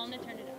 him to turn it up.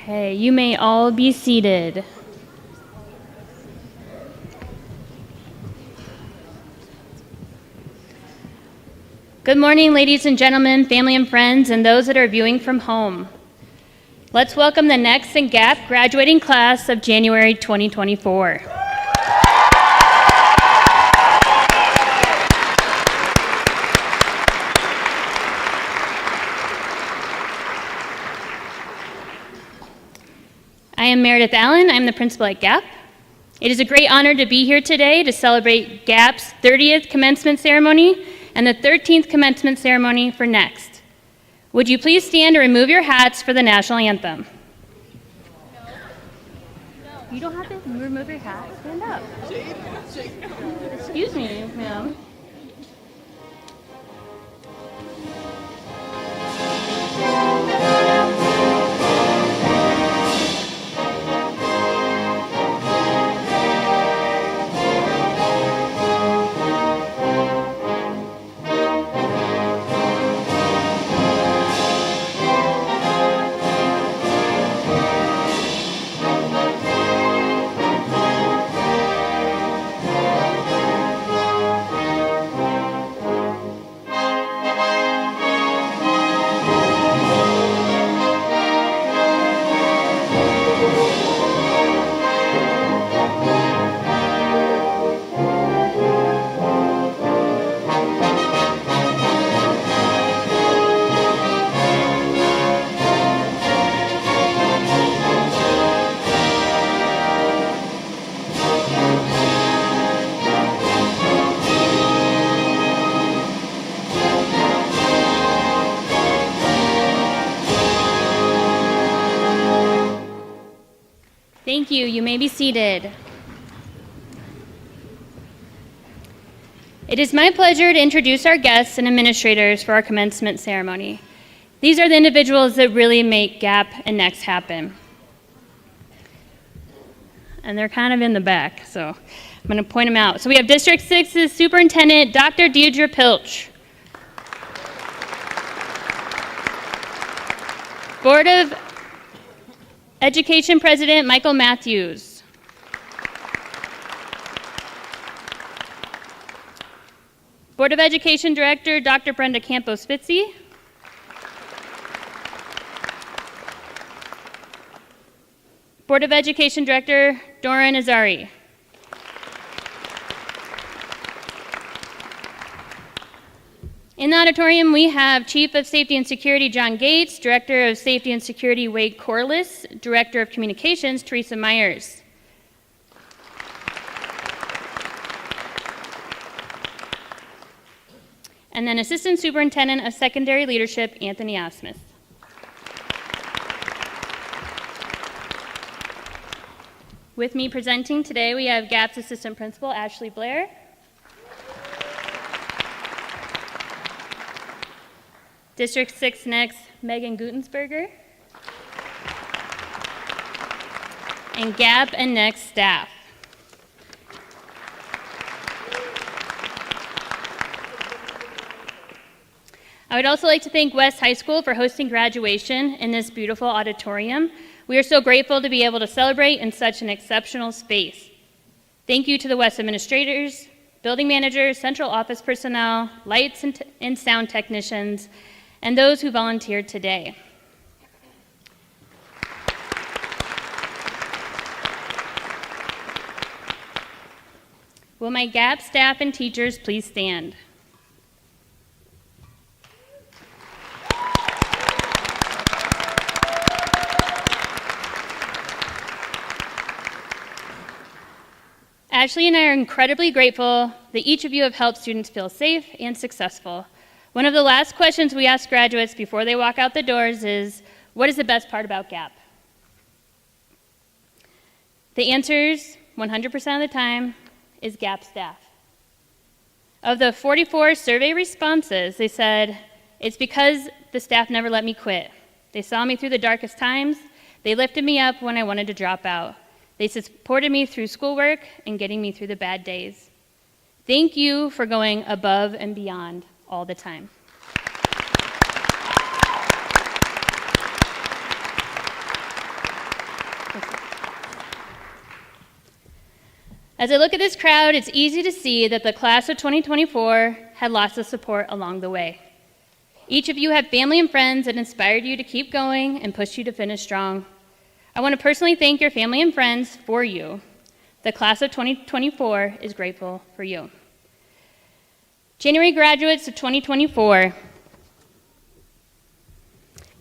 Okay, you may all be seated. Good morning, ladies and gentlemen, family and friends, and those that are viewing from home. Let's welcome the next and GAP graduating class of January 2024. I am Meredith Allen. I'm the principal at GAP. It is a great honor to be here today to celebrate GAP's 30th commencement ceremony and the 13th commencement ceremony for next. Would you please stand and remove your hats for the national anthem? No. You don't have to remove your hat. Stand up. Excuse me, ma'am. Thank you. You may be seated. It is my pleasure to introduce our guests and administrators for our commencement ceremony. These are the individuals that really make GAP and Next happen. And they're kind of in the back, so I'm going to point them out. So we have District 6's Superintendent, Dr. Deidre Pilch. Board of Education President Michael Matthews. Board of Education Director Dr. Brenda Campos-Fitzy. Board of Education Director Doran Azari. In the auditorium, we have Chief of Safety and Security John Gates, Director of Safety and Security Wade Corliss, Director of Communications Teresa Myers. And then Assistant Superintendent of Secondary Leadership Anthony Osmuth. With me presenting today, we have GAP's Assistant Principal Ashley Blair, District 6 Next, Megan Gutensberger, and GAP and Next staff. I would also like to thank West High School for hosting graduation in this beautiful auditorium. We are so grateful to be able to celebrate in such an exceptional space. Thank you to the West administrators, building managers, central office personnel, lights and sound technicians, and those who volunteered today. Will my GAP staff and teachers please stand? Ashley and I are incredibly grateful that each of you have helped students feel safe and successful. One of the last questions we ask graduates before they walk out the doors is, what is the best part about GAP? The answers, 100% of the time, is GAP staff. Of the 44 survey responses, they said, it's because the staff never let me quit. They saw me through the darkest times. They lifted me up when I wanted to drop out. They supported me through schoolwork and getting me through the bad days. Thank you for going above and beyond all the time. As I look at this crowd, it's easy to see that the class of 2024 had lots of support along the way. Each of you have family and friends that inspired you to keep going and pushed you to finish strong. I want to personally thank your family and friends for you. The class of 2024 is grateful for you. January graduates of 2024,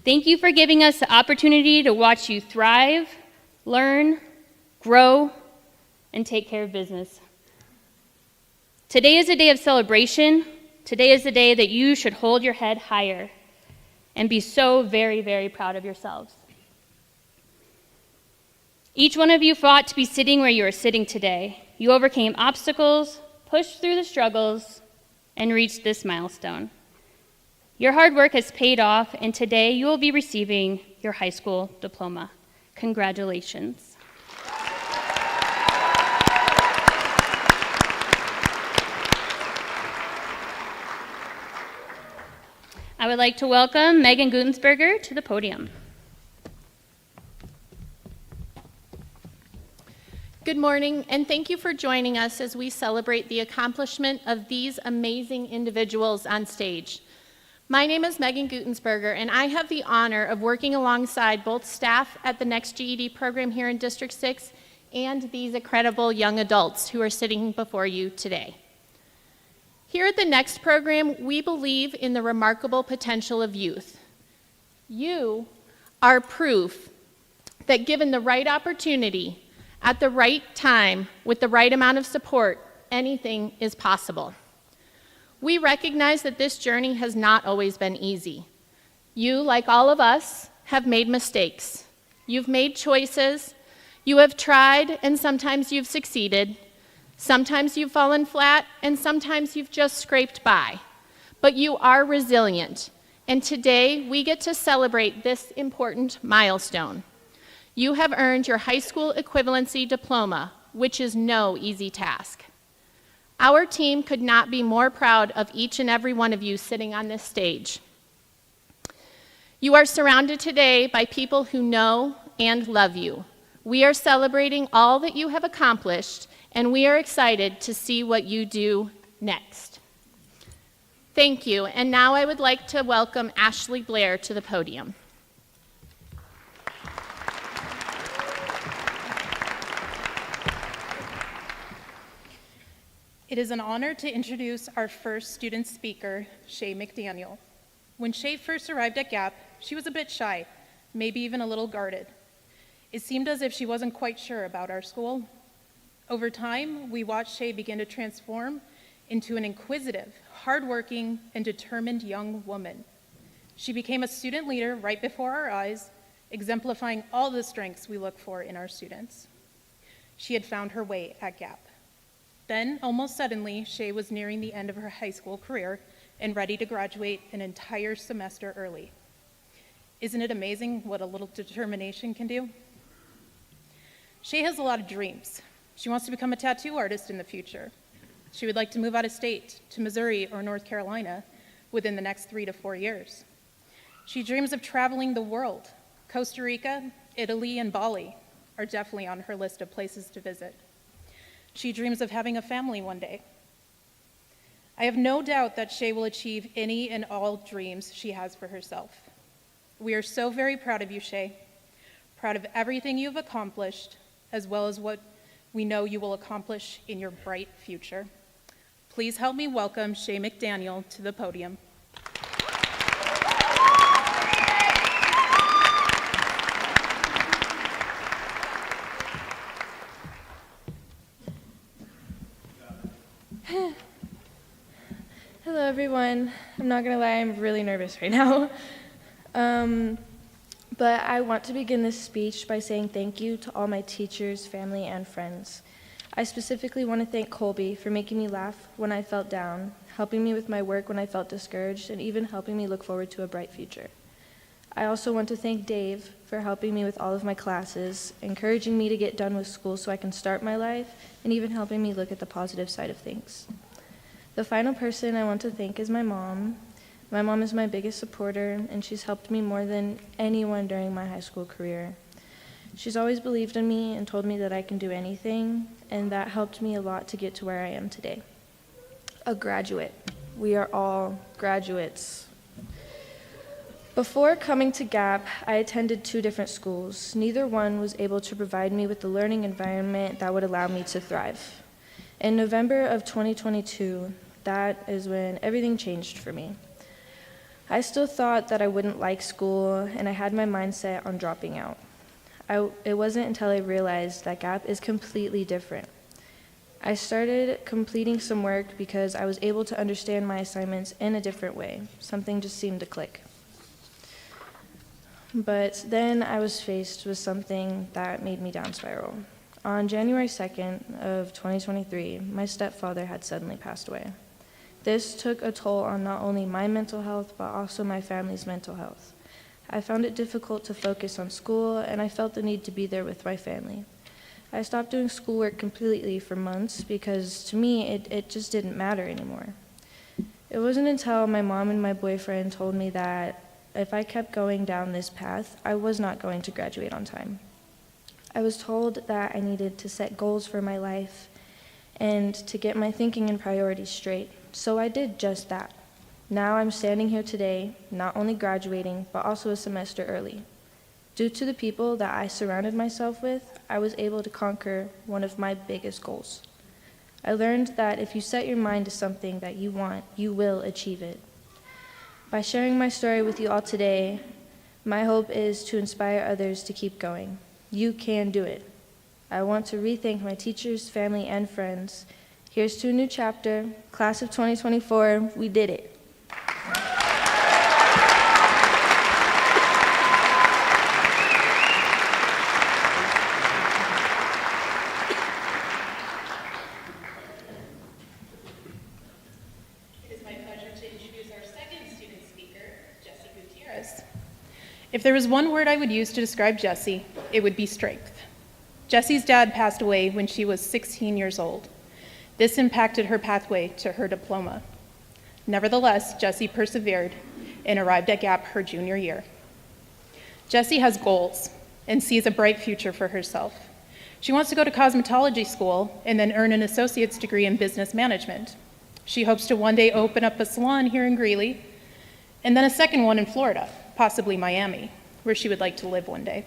thank you for giving us the opportunity to watch you thrive, learn, grow, and take care of business. Today is a day of celebration. Today is the day that you should hold your head higher and be so very, very proud of yourselves. Each one of you fought to be sitting where you are sitting today. You overcame obstacles, pushed through the struggles, and reached this milestone. Your hard work has paid off, and today you will be receiving your high school diploma. Congratulations. I would like to welcome Megan Gutensberger to the podium. Good morning, and thank you for joining us as we celebrate the accomplishment of these amazing individuals on stage. My name is Megan Gutensberger, and I have the honor of working alongside both staff at the Next GED program here in District 6 and these incredible young adults who are sitting before you today. Here at the Next program, we believe in the remarkable potential of youth. You are proof that given the right opportunity, at the right time, with the right amount of support, anything is possible. We recognize that this journey has not always been easy. You, like all of us, have made mistakes. You've made choices. You have tried, and sometimes you've succeeded. Sometimes you've fallen flat, and sometimes you've just scraped by. But you are resilient, and today we get to celebrate this important milestone. You have earned your high school equivalency diploma, which is no easy task. Our team could not be more proud of each and every one of you sitting on this stage. You are surrounded today by people who know and love you. We are celebrating all that you have accomplished, and we are excited to see what you do next. Thank you, and now I would like to welcome Ashley Blair to the podium. It is an honor to introduce our first student speaker, Shay McDaniel. When Shay first arrived at Gap, she was a bit shy, maybe even a little guarded. It seemed as if she wasn't quite sure about our school. Over time, we watched Shay begin to transform into an inquisitive, hardworking, and determined young woman. She became a student leader right before our eyes, exemplifying all the strengths we look for in our students. She had found her way at Gap. Then, almost suddenly, Shay was nearing the end of her high school career and ready to graduate an entire semester early. Isn't it amazing what a little determination can do? Shay has a lot of dreams. She wants to become a tattoo artist in the future. She would like to move out of state to Missouri or North Carolina within the next 3 to 4 years. She dreams of traveling the world. Costa Rica, Italy, and Bali are definitely on her list of places to visit. She dreams of having a family one day. I have no doubt that Shay will achieve any and all dreams she has for herself. We are so very proud of you, Shay. Proud of everything you've accomplished, as well as what we know you will accomplish in your bright future. Please help me welcome Shay McDaniel to the podium. Hello, everyone. I'm not gonna lie, I'm really nervous right now. But I want to begin this speech by saying thank you to all my teachers, family, and friends. I specifically want to thank Colby for making me laugh when I felt down, helping me with my work when I felt discouraged, and even helping me look forward to a bright future. I also want to thank Dave for helping me with all of my classes, encouraging me to get done with school so I can start my life, and even helping me look at the positive side of things. The final person I want to thank is my mom. My mom is my biggest supporter, and she's helped me more than anyone during my high school career. She's always believed in me and told me that I can do anything, and that helped me a lot to get to where I am today. A graduate. We are all graduates. Before coming to Gap, I attended 2 different schools. Neither one was able to provide me with the learning environment that would allow me to thrive. In November of 2022, that is when everything changed for me. I still thought that I wouldn't like school, and I had my mindset on dropping out. It wasn't until I realized that Gap is completely different. I started completing some work because I was able to understand my assignments in a different way. Something just seemed to click. But then I was faced with something that made me down spiral. On January 2nd of 2023, my stepfather had suddenly passed away. This took a toll on not only my mental health, but also my family's mental health. I found it difficult to focus on school, and I felt the need to be there with my family. I stopped doing schoolwork completely for months because to me, it just didn't matter anymore. It wasn't until my mom and my boyfriend told me that if I kept going down this path, I was not going to graduate on time. I was told that I needed to set goals for my life and to get my thinking and priorities straight. So I did just that. Now I'm standing here today, not only graduating, but also a semester early. Due to the people that I surrounded myself with, I was able to conquer one of my biggest goals. I learned that if you set your mind to something that you want, you will achieve it. By sharing my story with you all today, my hope is to inspire others to keep going. You can do it. I want to re-thank my teachers, family, and friends. Here's to a new chapter. Class of 2024, we did it. It is my pleasure to introduce our second student speaker, Jessie Gutierrez. If there was one word I would use to describe Jessie, it would be strength. Jessie's dad passed away when she was 16 years old. This impacted her pathway to her diploma. Nevertheless, Jessie persevered and arrived at Gap her junior year. Jessie has goals and sees a bright future for herself. She wants to go to cosmetology school and then earn an associate's degree in business management. She hopes to one day open up a salon here in Greeley and then a second one in Florida, possibly Miami, where she would like to live one day.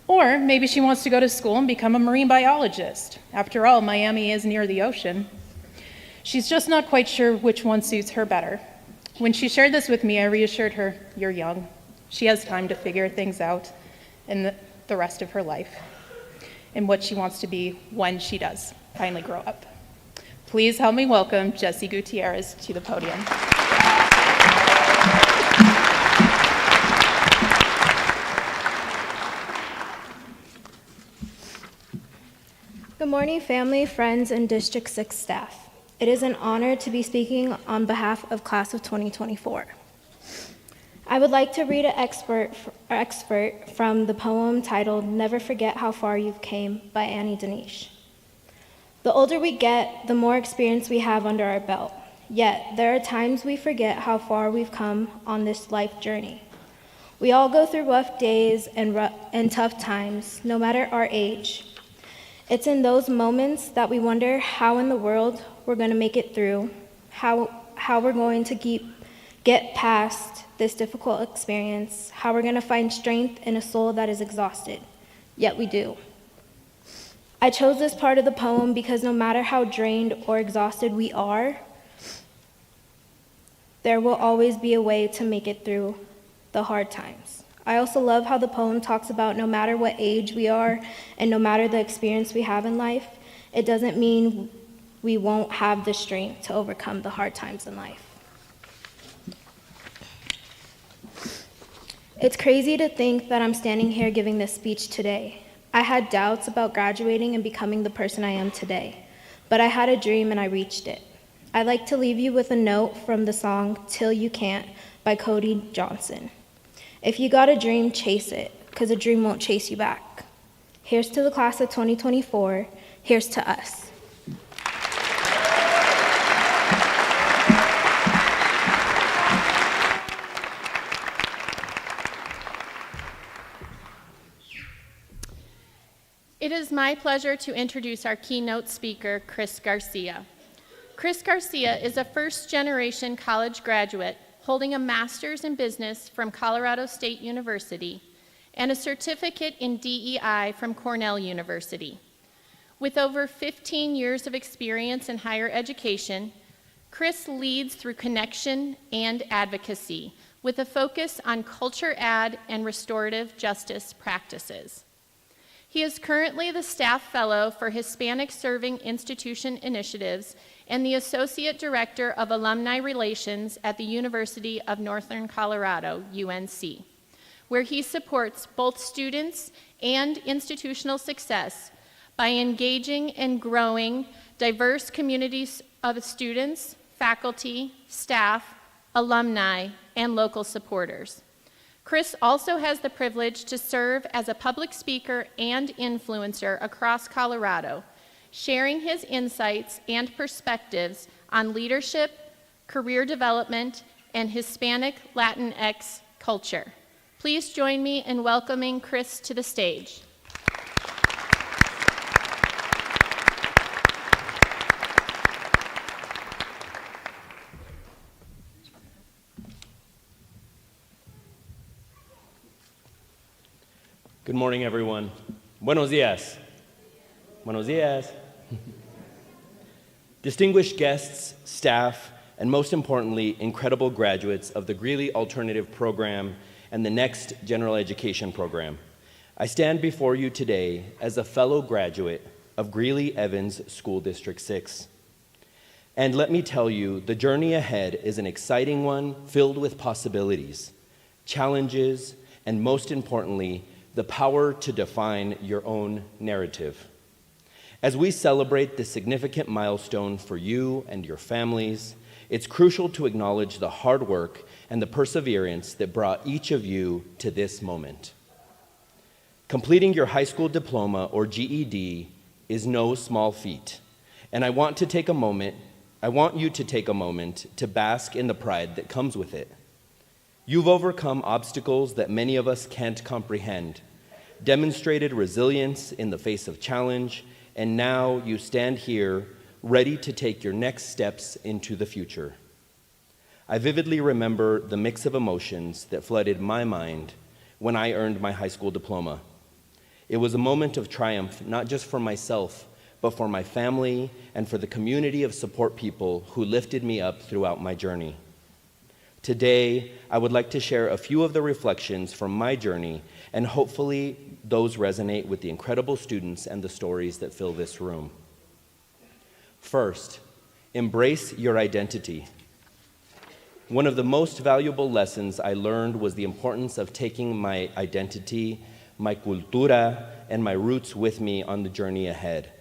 Or maybe she wants to go to school and become a marine biologist. After all, Miami is near the ocean. She's just not quite sure which one suits her better. When she shared this with me, I reassured her, "You're young. She has time to figure things out in the rest of her life and what she wants to be when she does finally grow up." Please help me welcome Jessie Gutierrez to the podium. Good morning, family, friends, and District 6 staff. It is an honor to be speaking on behalf of Class of 2024. I would like to read an excerpt from the poem titled "Never Forget How Far You've Came" by Annie Denise. The older we get, the more experience we have under our belt. Yet, there are times we forget how far we've come on this life journey. We all go through rough days and tough times, no matter our age. It's in those moments that we wonder how in the world we're going to make it through, how we're going to get past this difficult experience, how we're going to find strength in a soul that is exhausted. Yet we do. I chose this part of the poem because no matter how drained or exhausted we are, there will always be a way to make it through the hard times. I also love how the poem talks about no matter what age we are and no matter the experience we have in life, it doesn't mean we won't have the strength to overcome the hard times in life. It's crazy to think that I'm standing here giving this speech today. I had doubts about graduating and becoming the person I am today, but I had a dream and I reached it. I'd like to leave you with a note from the song "Till You Can't" by Cody Johnson. If you got a dream, chase it, because a dream won't chase you back. Here's to the class of 2024. Here's to us. It is my pleasure to introduce our keynote speaker, Chris Garcia. Chris Garcia is a first-generation college graduate holding a master's in business from Colorado State University and a certificate in DEI from Cornell University. With over 15 years of experience in higher education, Chris leads through connection and advocacy with a focus on culture ed and restorative justice practices. He is currently the staff fellow for Hispanic Serving Institution Initiatives and the Associate Director of Alumni Relations at the University of Northern Colorado, UNC, where he supports both students and institutional success by engaging and growing diverse communities of students, faculty, staff, alumni, and local supporters. Chris also has the privilege to serve as a public speaker and influencer across Colorado, sharing his insights and perspectives on leadership, career development, and Hispanic Latinx culture. Please join me in welcoming Chris to the stage. Good morning, everyone. Buenos dias. Buenos dias. Distinguished guests, staff, and most importantly, incredible graduates of the Greeley Alternative Program and the Next General Education Program. I stand before you today as a fellow graduate of Greeley Evans School District 6. And let me tell you, the journey ahead is an exciting one filled with possibilities, challenges, and most importantly, the power to define your own narrative. As we celebrate this significant milestone for you and your families, it's crucial to acknowledge the hard work and the perseverance that brought each of you to this moment. Completing your high school diploma or GED is no small feat, and I want you to take a moment to bask in the pride that comes with it. You've overcome obstacles that many of us can't comprehend, demonstrated resilience in the face of challenge, and now you stand here ready to take your next steps into the future. I vividly remember the mix of emotions that flooded my mind when I earned my high school diploma. It was a moment of triumph, not just for myself, but for my family and for the community of support people who lifted me up throughout my journey. Today, I would like to share a few of the reflections from my journey, and hopefully those resonate with the incredible students and the stories that fill this room. First, embrace your identity. One of the most valuable lessons I learned was the importance of taking my identity, my cultura, and my roots with me on the journey ahead.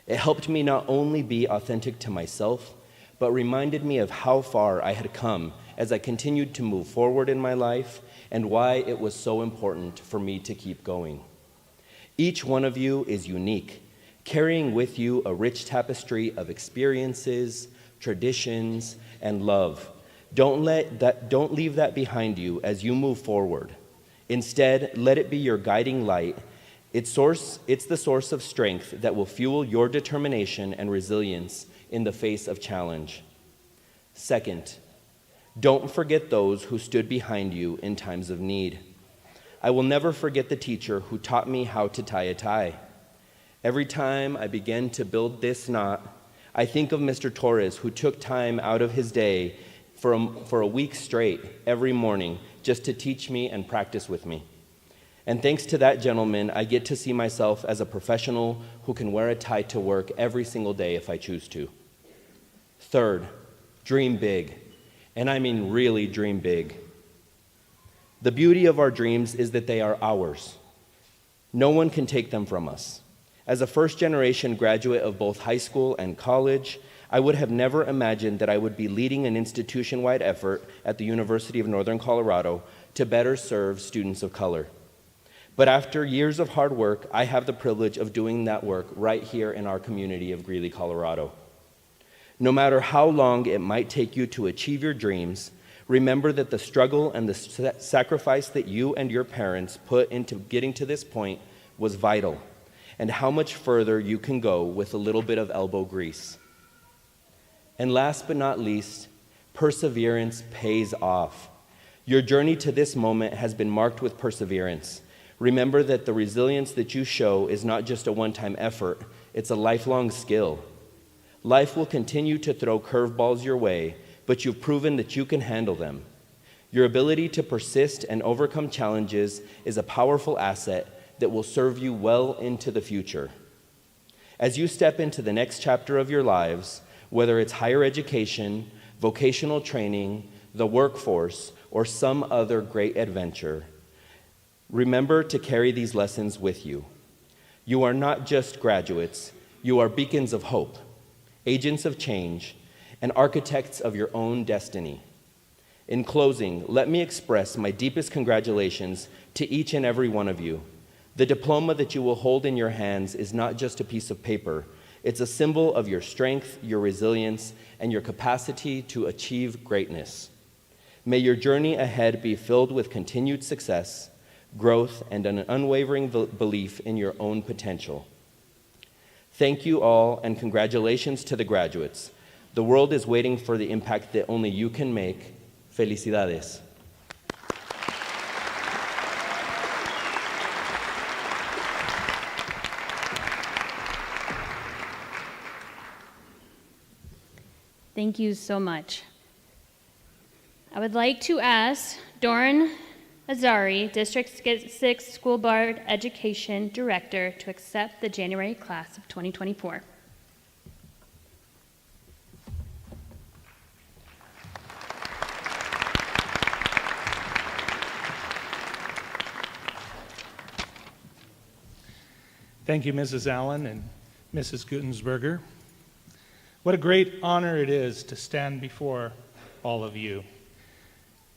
It helped me not only be authentic to myself, but reminded me of how far I had come as I continued to move forward in my life and why it was so important for me to keep going. Each one of you is unique, carrying with you a rich tapestry of experiences, traditions, and love. Don't leave that behind you as you move forward. Instead, let it be your guiding light. It's the source of strength that will fuel your determination and resilience in the face of challenge. Second, don't forget those who stood behind you in times of need. I will never forget the teacher who taught me how to tie a tie. Every time I begin to build this knot, I think of Mr. Torres, who took time out of his day for a week straight every morning just to teach me and practice with me. And thanks to that gentleman, I get to see myself as a professional who can wear a tie to work every single day if I choose to. Third, dream big. And I mean really dream big. The beauty of our dreams is that they are ours. No one can take them from us. As a first-generation graduate of both high school and college, I would have never imagined that I would be leading an institution-wide effort at the University of Northern Colorado to better serve students of color. But after years of hard work, I have the privilege of doing that work right here in our community of Greeley, Colorado. No matter how long it might take you to achieve your dreams, remember that the struggle and the sacrifice that you and your parents put into getting to this point was vital, and how much further you can go with a little bit of elbow grease. And last but not least, perseverance pays off. Your journey to this moment has been marked with perseverance. Remember that the resilience that you show is not just a one-time effort, it's a lifelong skill. Life will continue to throw curveballs your way, but you've proven that you can handle them. Your ability to persist and overcome challenges is a powerful asset that will serve you well into the future. As you step into the next chapter of your lives, whether it's higher education, vocational training, the workforce, or some other great adventure, remember to carry these lessons with you. You are not just graduates, you are beacons of hope, agents of change, and architects of your own destiny. In closing, let me express my deepest congratulations to each and every one of you. The diploma that you will hold in your hands is not just a piece of paper. It's a symbol of your strength, your resilience, and your capacity to achieve greatness. May your journey ahead be filled with continued success, growth, and an unwavering belief in your own potential. Thank you all, and congratulations to the graduates. The world is waiting for the impact that only you can make. Felicidades. Thank you so much. I would like to ask Doran Azari, District 6 School Board Education Director, to accept the January class of 2024. Thank you, Mrs. Allen and Mrs. Gutensberger. What a great honor it is to stand before all of you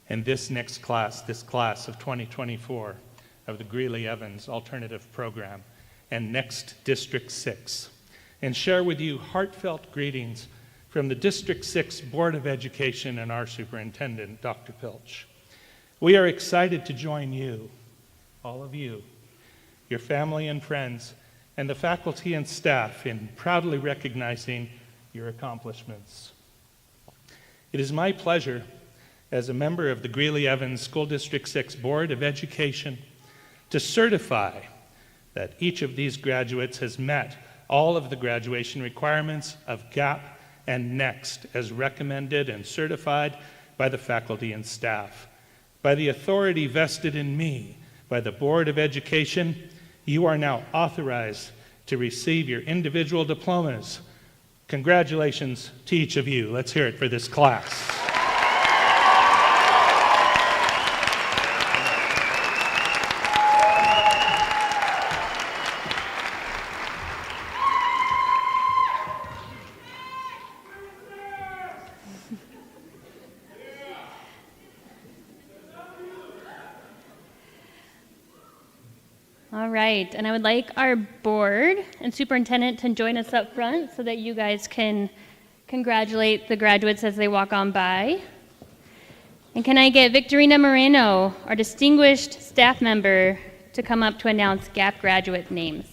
in this next class, this class of 2024 of the Greeley Evans Alternative Program and Next District 6, and share with you heartfelt greetings from the District 6 Board of Education and our superintendent, Dr. Pilch. We are excited to join you, all of you, your family and friends, and the faculty and staff in proudly recognizing your accomplishments. It is my pleasure as a member of the Greeley Evans School District 6 Board of Education to certify that each of these graduates has met all of the graduation requirements of GAP and NEXT as recommended and certified by the faculty and staff. By the authority vested in me by the Board of Education, you are now authorized to receive your individual diplomas. Congratulations to each of you. Let's hear it for this class. All right, and I would like our board and superintendent to join us up front so that you guys can congratulate the graduates as they walk on by. And can I get Victorina Moreno, our distinguished staff member, to come up to announce GAP graduate names?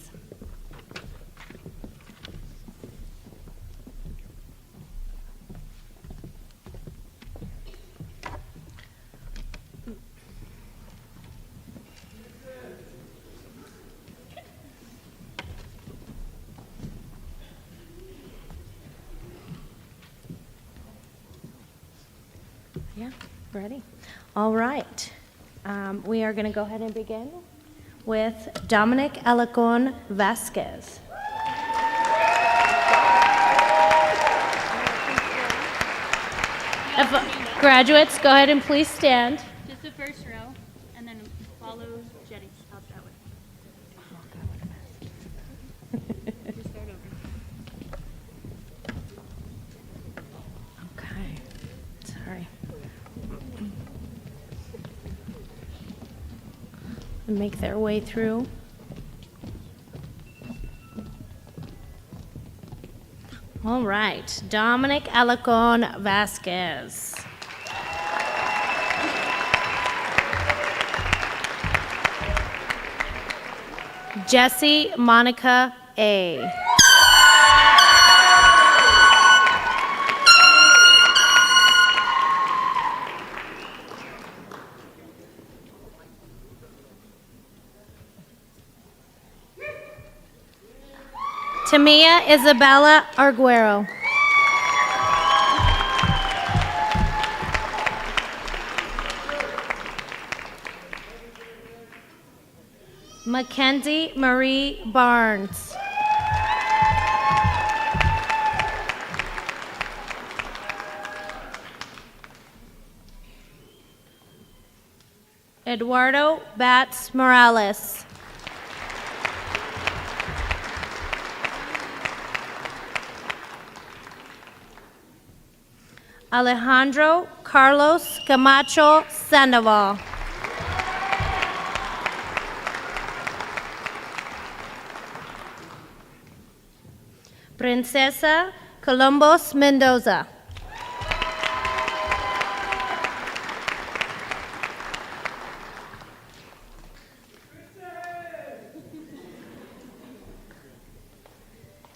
Yeah, ready? All right. We are going to go ahead and begin with Dominic Alarcon Vasquez. Graduates, go ahead and please stand. Just the first row, and then follow Jetty out that way. Just start over. Okay. Sorry. Make their way through. All right, Dominic Alarcon Vasquez. Jessie Monica A. Tamia Isabella Arguero. Mackenzie Marie Barnes. Eduardo Bats Morales. Alejandro Carlos Camacho Sandoval. Princesa Columbus Mendoza.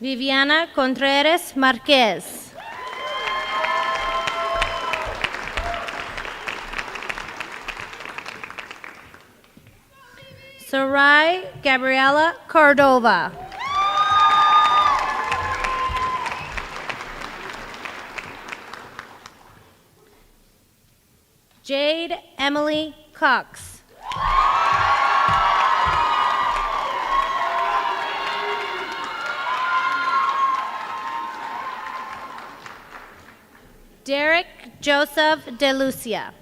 Viviana Contreras Marquez. Sarai Gabriela Cordova. Jade Emily Cox. Derek Joseph DeLucia.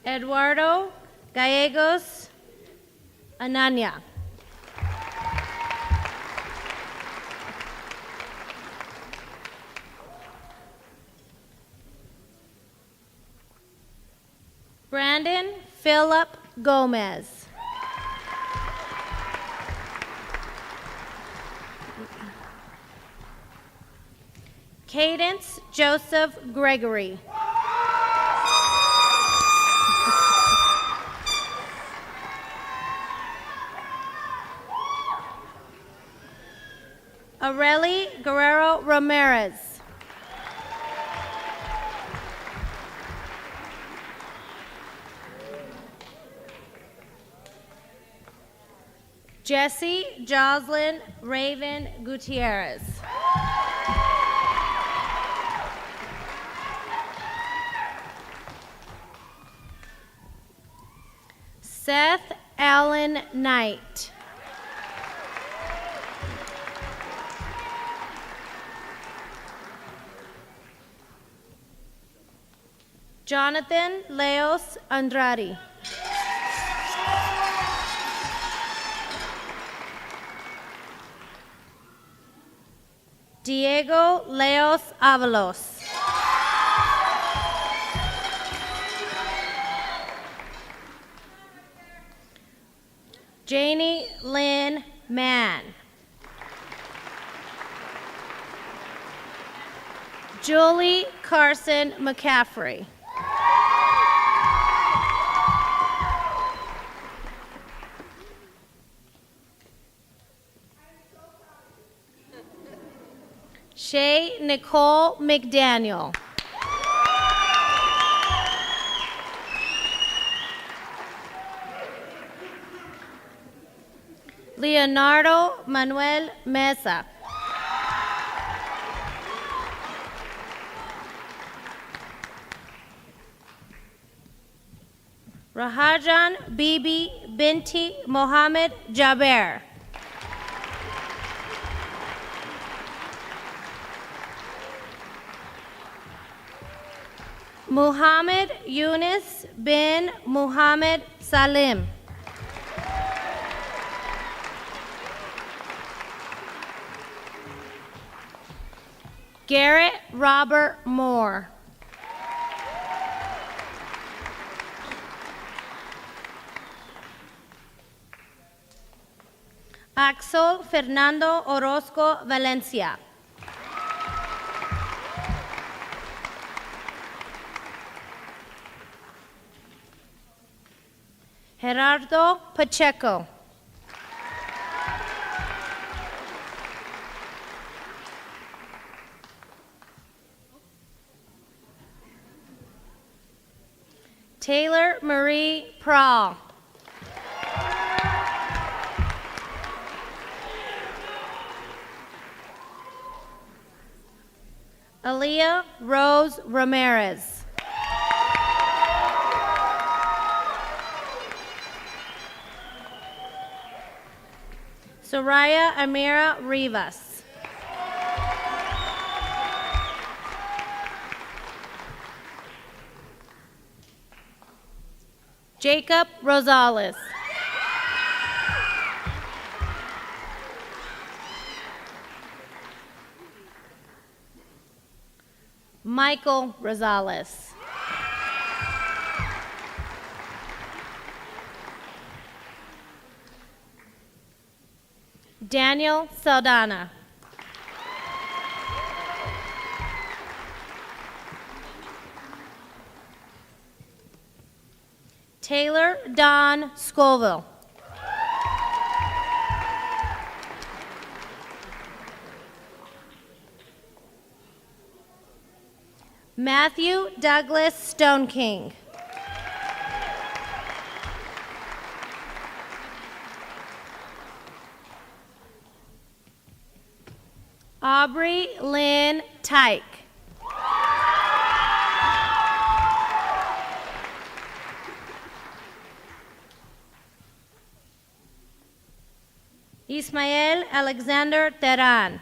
Eduardo Gallegos Ananya. Brandon Philip Gomez. Cadence Joseph Gregory. Areli Guerrero Ramirez. Jesse Jocelyn Raven Gutierrez. Seth Allen Knight. Jonathan Leos Andrade. Diego Leos Avalos. Janie Lynn Mann. Julie Carson McCaffrey. Shay Nicole McDaniel. Leonardo Manuel Mesa. Rahajan Bibi Binti Mohammed Jaber. Muhammad Yunus bin Muhammad Salim. Garrett Robert Moore. Axel Fernando Orozco Valencia. Gerardo Pacheco. Taylor Marie Prawl. Aaliyah Rose Ramirez. Soraya Amira Rivas. Jacob Rosales. Michael Rosales. Daniel Saldana. Taylor Don Scoville. Matthew Douglas Stone King. Aubrey Lynn Tyke. Ismael Alexander Teran.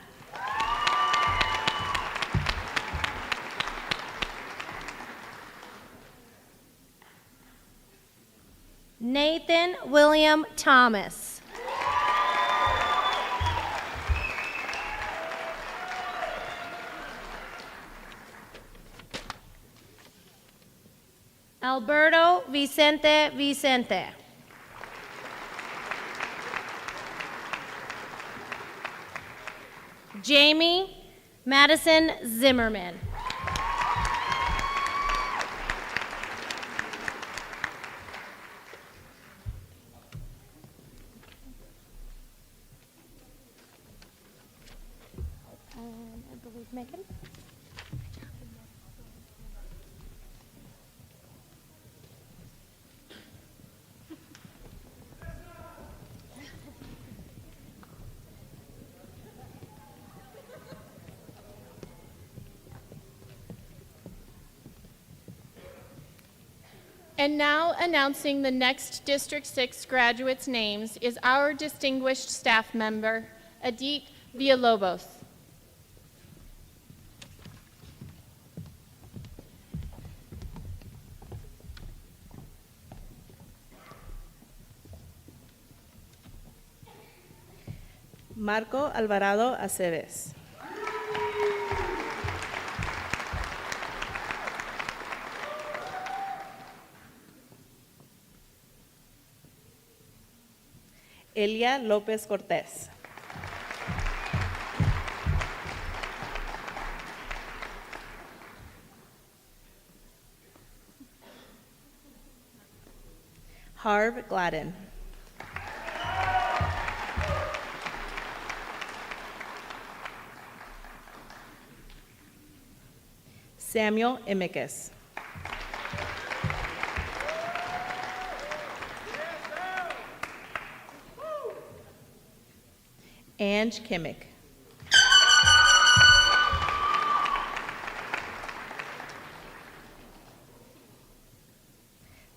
Nathan William Thomas. Alberto Vicente Vicente. Jamie Madison Zimmerman. I believe Megan. And now announcing the next District 6 graduates' names is our distinguished staff member, Edith Villalobos. Marco Alvarado Aceves. Elia López Cortés. Harv Gladden. Samuel Imicus. Ange Kimmick.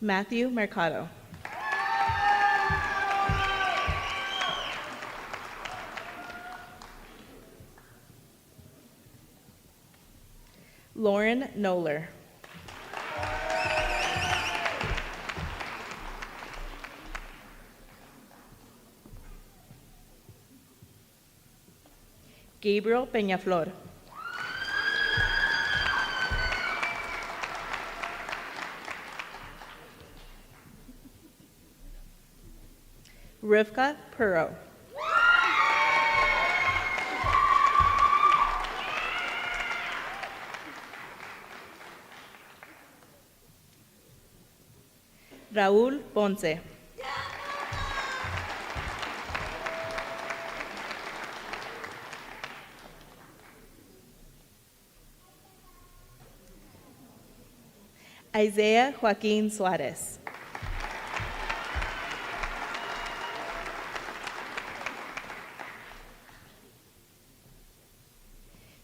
Matthew Mercado. Lauren Noller. Gabriel Peñaflor. Rivka Perot. Raúl Ponce. Isaiah Joaquín Suárez.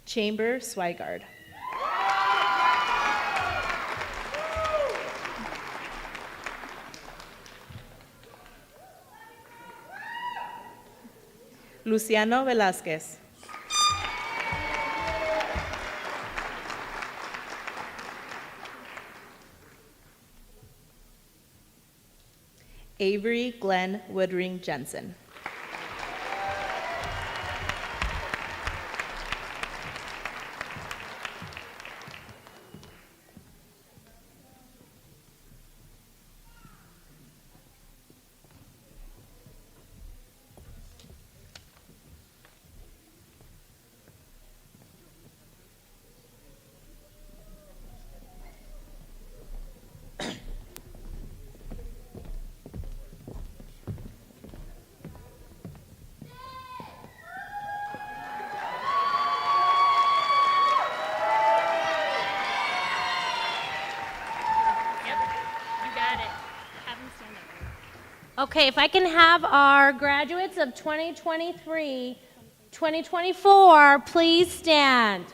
Chamber Swigard. Luciano Velázquez. Avery Glenn Woodring Jensen. Okay, if I can have our graduates of 2023, 2024, please stand.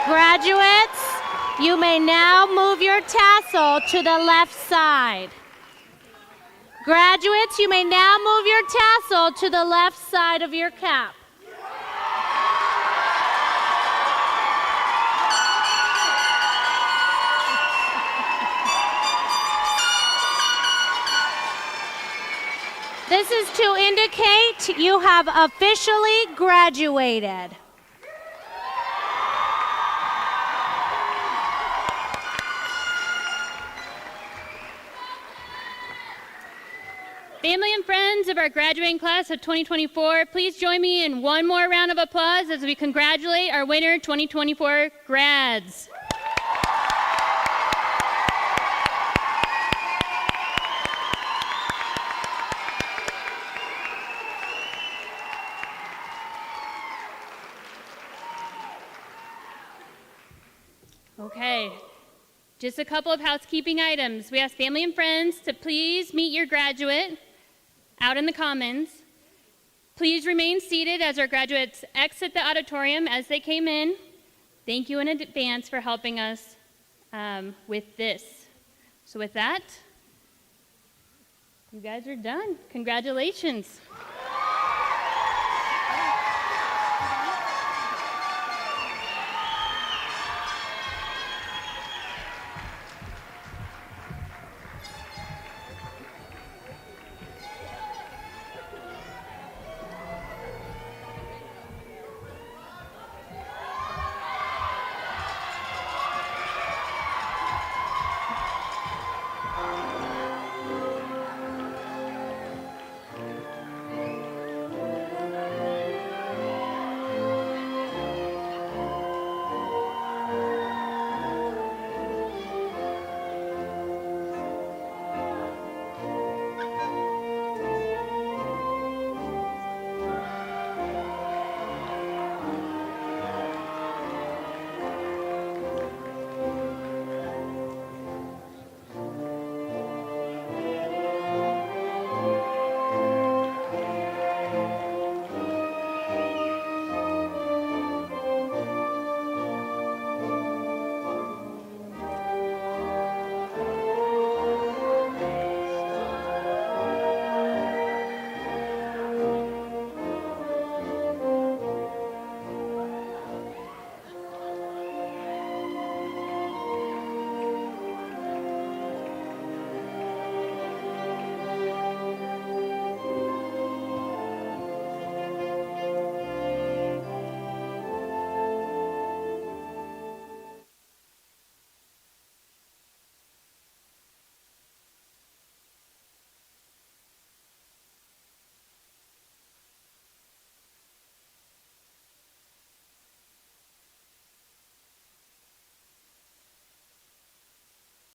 Graduates, you may now move your tassel to the left side. Graduates, you may now move your tassel to the left side of your cap. This is to indicate you have officially graduated. Family and friends of our graduating class of 2024, please join me in one more round of applause as we congratulate our winner 2024 grads. Okay, Just a couple of housekeeping items. We ask family and friends to please meet your graduate out in the commons. Please remain seated as our graduates exit the auditorium as they came in. Thank you in advance for helping us with this. So with that, you guys are done. Congratulations.